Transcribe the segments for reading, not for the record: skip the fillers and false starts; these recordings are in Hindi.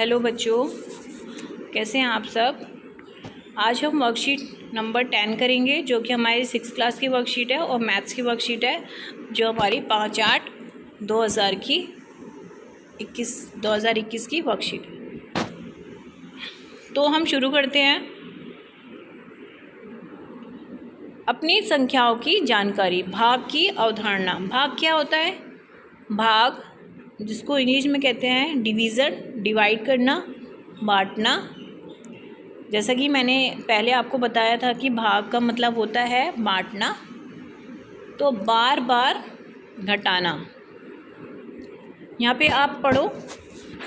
हेलो बच्चों, कैसे हैं आप सब। आज हम वर्कशीट नंबर 10 करेंगे, जो कि हमारी 6th क्लास की वर्कशीट है और मैथ्स की वर्कशीट है, जो हमारी 5/8/2021 की वर्कशीट है। तो हम शुरू करते हैं। अपनी संख्याओं की जानकारी। भाग की अवधारणा। भाग क्या होता है? भाग, जिसको इंग्लिश में कहते हैं डिवीज़न, डिवाइड करना, बांटना। जैसा कि मैंने पहले आपको बताया था कि भाग का मतलब होता है बांटना। तो बार बार घटाना। यहाँ पे आप पढ़ो।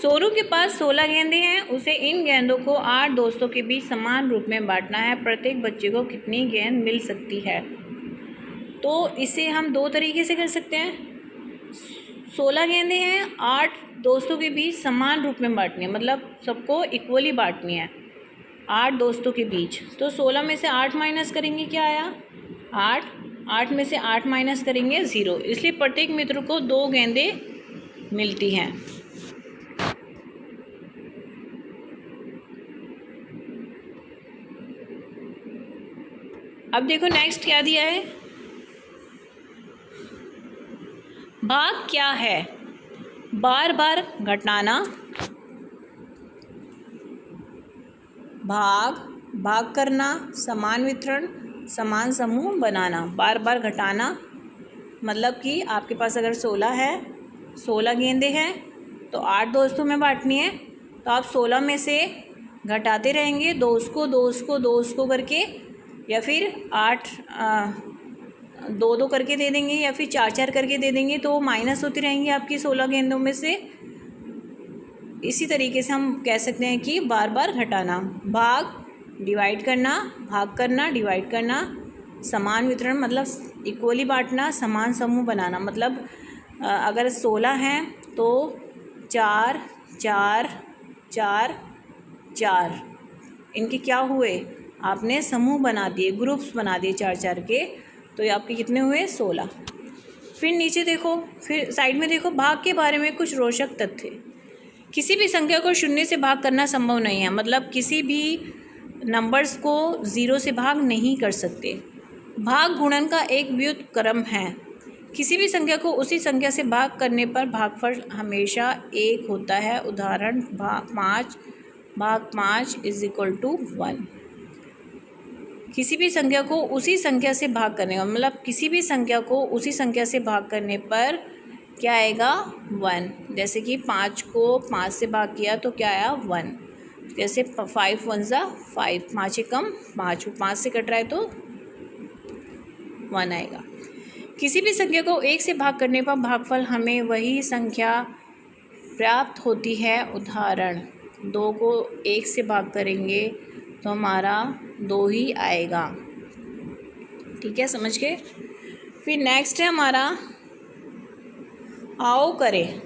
सोनू के पास 16 गेंदें हैं। उसे इन गेंदों को 8 दोस्तों के बीच समान रूप में बांटना है। प्रत्येक बच्चे को कितनी गेंद मिल सकती है? तो इसे हम दो तरीके से कर सकते हैं। 16 गेंदें हैं, 8 दोस्तों के बीच समान रूप में बांटनी है, मतलब सबको इक्वली बांटनी है 8 दोस्तों के बीच। तो 16 में से 8 माइनस करेंगे, क्या आया? 8। 8 में से 8 माइनस करेंगे 0। इसलिए प्रत्येक मित्र को 2 गेंदें मिलती हैं। अब देखो नेक्स्ट क्या दिया है। भाग क्या है? बार बार घटाना। भाग करना, समान वितरण, समान समूह बनाना। बार बार घटाना मतलब कि आपके पास अगर 16 गेंदें हैं तो 8 दोस्तों में बांटनी है। तो आप 16 में से घटाते रहेंगे, 2 को करके, या फिर 8 2 करके दे देंगे, या फिर 4 करके दे देंगे। तो वो माइनस होती रहेंगी आपकी 16 गेंदों में से। इसी तरीके से हम कह सकते हैं कि बार बार घटाना। भाग, डिवाइड करना, भाग करना, डिवाइड करना, समान वितरण मतलब इक्वली बांटना, समान समूह बनाना मतलब अगर 16 हैं तो 4 4 4 4 इनके क्या हुए? आपने समूह बना दिए, ग्रुप्स बना दिए 4 के। तो ये आपके कितने हुए? 16। फिर नीचे देखो, फिर साइड में देखो। भाग के बारे में कुछ रोचक तथ्य। किसी भी संख्या को 0 से भाग करना संभव नहीं है, मतलब किसी भी नंबर्स को 0 से भाग नहीं कर सकते। भाग गुणन का एक व्युत्क्रम है। किसी भी संख्या को उसी संख्या से भाग करने पर भागफल हमेशा 1 होता है। उदाहरण, 5 भाग 5 = 1। किसी भी संख्या को उसी संख्या से भाग करने का मतलब किसी भी संख्या को उसी संख्या से भाग करने पर क्या आएगा? 1। जैसे कि 5 को 5 से भाग किया तो क्या आया? 1। जैसे 5 1 ज़ा 5, 5 एकम 5, 5 से कट रहा है तो 1 आएगा। किसी भी संख्या को 1 से भाग करने पर भागफल हमें वही संख्या प्राप्त होती है। उदाहरण, 2 को 1 से भाग करेंगे तो हमारा 2 ही आएगा। ठीक है, समझ गए। फिर नेक्स्ट है हमारा आओ करें।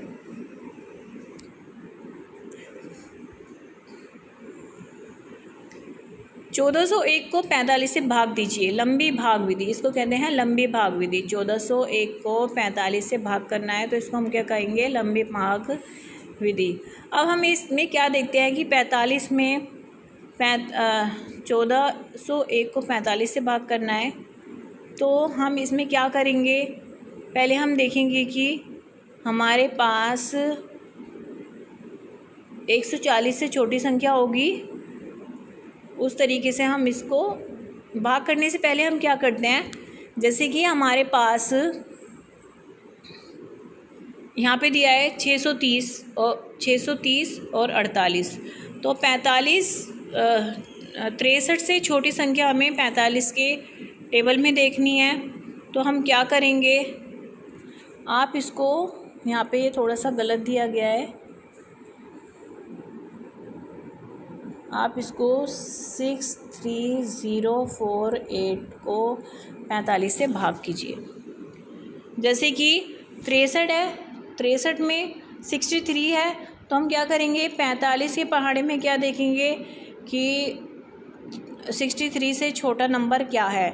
चौदह 101 को 45 से भाग दीजिए। लंबी भाग विधि, इसको कहते हैं लंबी भाग विधि। 1401 को 45 से भाग करना है तो इसको हम क्या कहेंगे? लंबी भाग विधि। अब हम इसमें क्या देखते हैं कि 45 में 1401 को 45 से भाग करना है। तो हम इसमें क्या करेंगे? पहले हम देखेंगे कि हमारे पास 140 से छोटी संख्या होगी। उस तरीके से हम इसको भाग करने से पहले हम क्या करते हैं, जैसे कि हमारे पास यहाँ पे दिया है 630 और 48। तो 45 63 से छोटी संख्या हमें 45 के टेबल में देखनी है। तो हम क्या करेंगे? आप इसको, यहाँ पे ये थोड़ा सा गलत दिया गया है, आप इसको 63048 को 45 से भाग कीजिए। जैसे कि 63 है, 63 में 63 है, तो हम क्या करेंगे? 45 के पहाड़े में क्या देखेंगे कि 63 से छोटा नंबर क्या है।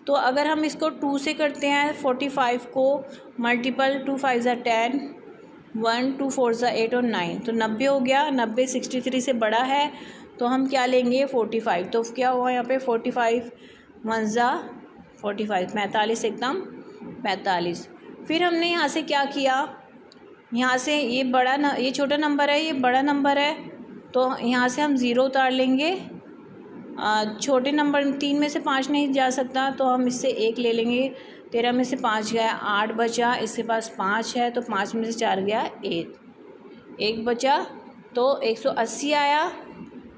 तो अगर हम इसको 2 से करते हैं, 45 को मल्टीपल 2 5 = 10, 1 2 4 ज़ा 8 और 9, तो 90 हो गया। 90 63 से बड़ा है तो हम क्या लेंगे 45। तो क्या हुआ यहाँ पे 45 1 ज़ा 45, 45 एकदम 45। फिर हमने यहाँ से क्या किया, यहाँ से ये बड़ा न ये छोटा नंबर है, ये बड़ा नंबर है, तो यहाँ से हम ज़ीरो उतार लेंगे। छोटे नंबर 3 में से 5 नहीं जा सकता तो हम इससे 1 ले लेंगे। 13 में से 5 गया 8 बचा, इसके पास 5 है तो 5 में से 4 गया 1 बचा, तो 180 आया।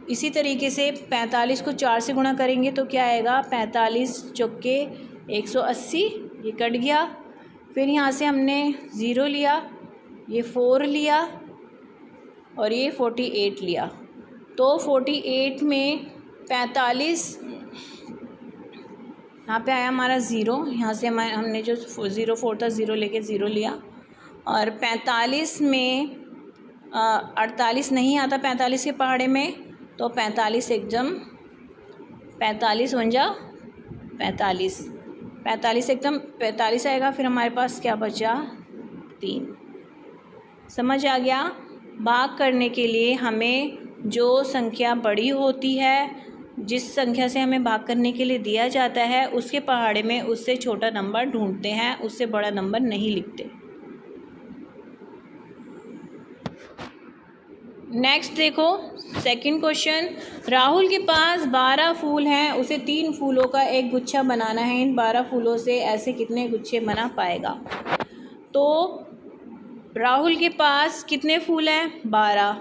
इसी तरीके से 45 को 4 से गुणा करेंगे तो क्या आएगा 45 चौके 180, ये कट गया। फिर यहाँ से हमने 0 लिया, ये 4 लिया और ये 48 लिया। तो 48 में 45 यहाँ पे आया हमारा 0, यहाँ से हमने जो 0 4 था 0 लेके 0 लिया। और 45 में 48 नहीं आता 45 के पहाड़े में, तो 45 एकदम 45 1 जा 45, 45 एकदम 45 आएगा। फिर हमारे पास क्या बचा 3। समझ आ गया। भाग करने के लिए हमें जो संख्या बड़ी होती है, जिस संख्या से हमें भाग करने के लिए दिया जाता है, उसके पहाड़े में उससे छोटा नंबर ढूंढते हैं, उससे बड़ा नंबर नहीं लिखते। नेक्स्ट देखो सेकंड क्वेश्चन। राहुल के पास 12 फूल हैं, उसे 3 फूलों का एक गुच्छा बनाना है। इन 12 फूलों से ऐसे कितने गुच्छे बना पाएगा? तो राहुल के पास कितने फूल हैं 12,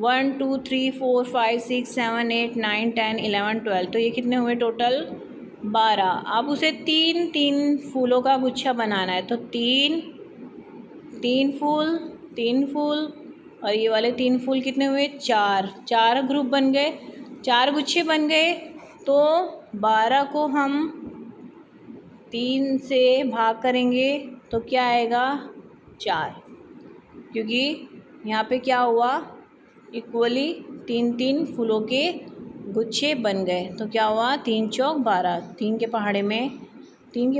1 2 3 4 5 6 7 8 9 10 11 12, तो ये कितने हुए टोटल 12। अब उसे 3 फूलों का गुच्छा बनाना है, तो 3 फूल 3 फूल और ये वाले 3 फूल कितने हुए 4 ग्रुप बन गए, 4 गुच्छे बन गए। तो 12 को हम 3 से भाग करेंगे तो क्या आएगा 4, क्योंकि यहाँ पे क्या हुआ इक्वली 3 फूलों के गुच्छे बन गए। तो क्या हुआ 3 चौक 12, 3 के पहाड़े में 3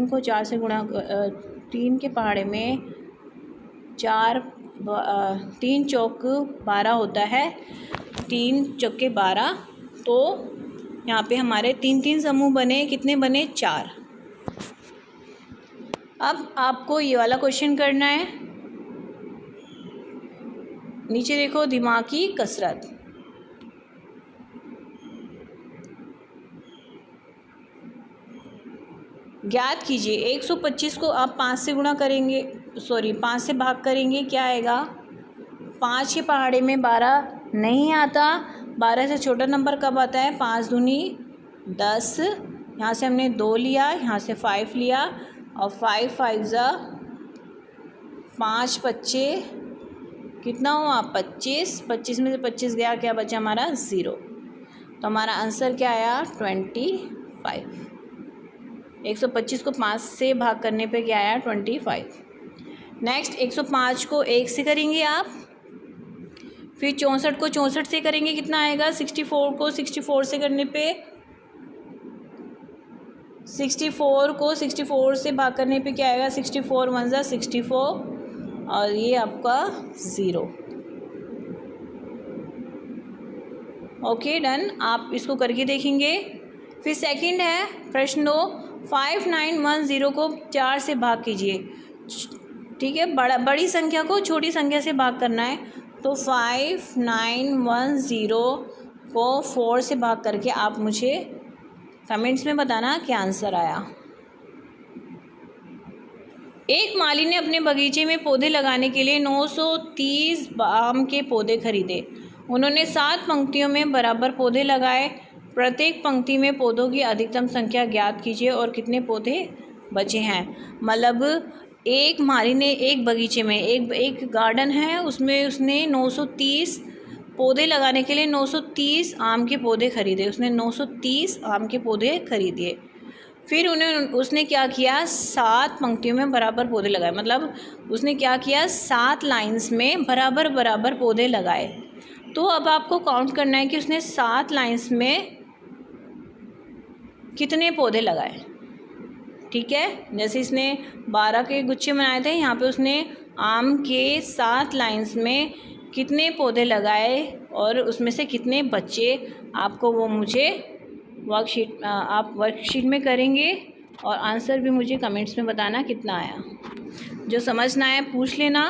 को 4 से गुणा 3 के पहाड़े में 3 चौक 12 होता है, 3 चौके 12। तो यहाँ पे हमारे 3 समूह बने, कितने बने 4। अब आपको ये वाला क्वेश्चन करना है। नीचे देखो दिमाग की कसरत। ज्ञात कीजिए 125 को आप 5 से गुणा करेंगे 5 से भाग करेंगे, क्या आएगा 5 के पहाड़े में 12 नहीं आता। 12 से छोटा नंबर कब आता है 5 दूनी 10, यहाँ से हमने 2 लिया, यहाँ से 5 लिया और 5 5 ज़ा 5 25 कितना हुआ 25, 25 में से 25 गया, क्या बचा हमारा 0। तो हमारा आंसर क्या आया 25। 125 को 5 से भाग करने पे क्या आया 25। नेक्स्ट 105 को 1 से करेंगे आप, फिर 64 को 64 से करेंगे, कितना आएगा 64 को 64 से करने पे 64 को 64 से भाग करने पे क्या आएगा 64 1 ज़ा 64 और ये आपका 0। Okay done. आप इसको करके देखेंगे। फिर सेकंड है प्रश्न 2, 5910 को 4 से भाग कीजिए। ठीक है, बड़ी संख्या को छोटी संख्या से भाग करना है, तो 5910 को 4 से भाग करके आप मुझे कमेंट्स में बताना क्या आंसर आया। एक माली ने अपने बगीचे में पौधे लगाने के लिए 930 आम के पौधे खरीदे। उन्होंने 7 पंक्तियों में बराबर पौधे लगाए। प्रत्येक पंक्ति में पौधों की अधिकतम संख्या ज्ञात कीजिए और कितने पौधे बचे हैं। मतलब एक माली ने एक बगीचे में एक गार्डन है, उसमें उसने 930 पौधे लगाने के लिए 930 आम के पौधे खरीदे। उसने 930 आम के पौधे खरीदिए। फिर उसने क्या किया 7 पंक्तियों में बराबर पौधे लगाए। मतलब उसने क्या किया 7 लाइंस में बराबर बराबर पौधे लगाए। तो अब आपको काउंट करना है कि उसने 7 लाइंस में कितने पौधे लगाए। ठीक है, जैसे इसने 12 के गुच्छे बनाए थे, यहाँ पे उसने आम के 7 लाइन्स में कितने पौधे लगाए और उसमें से कितने बच्चे, आपको वो मुझे आप वर्कशीट में करेंगे और आंसर भी मुझे कमेंट्स में बताना कितना आया। जो समझ ना आए पूछ लेना।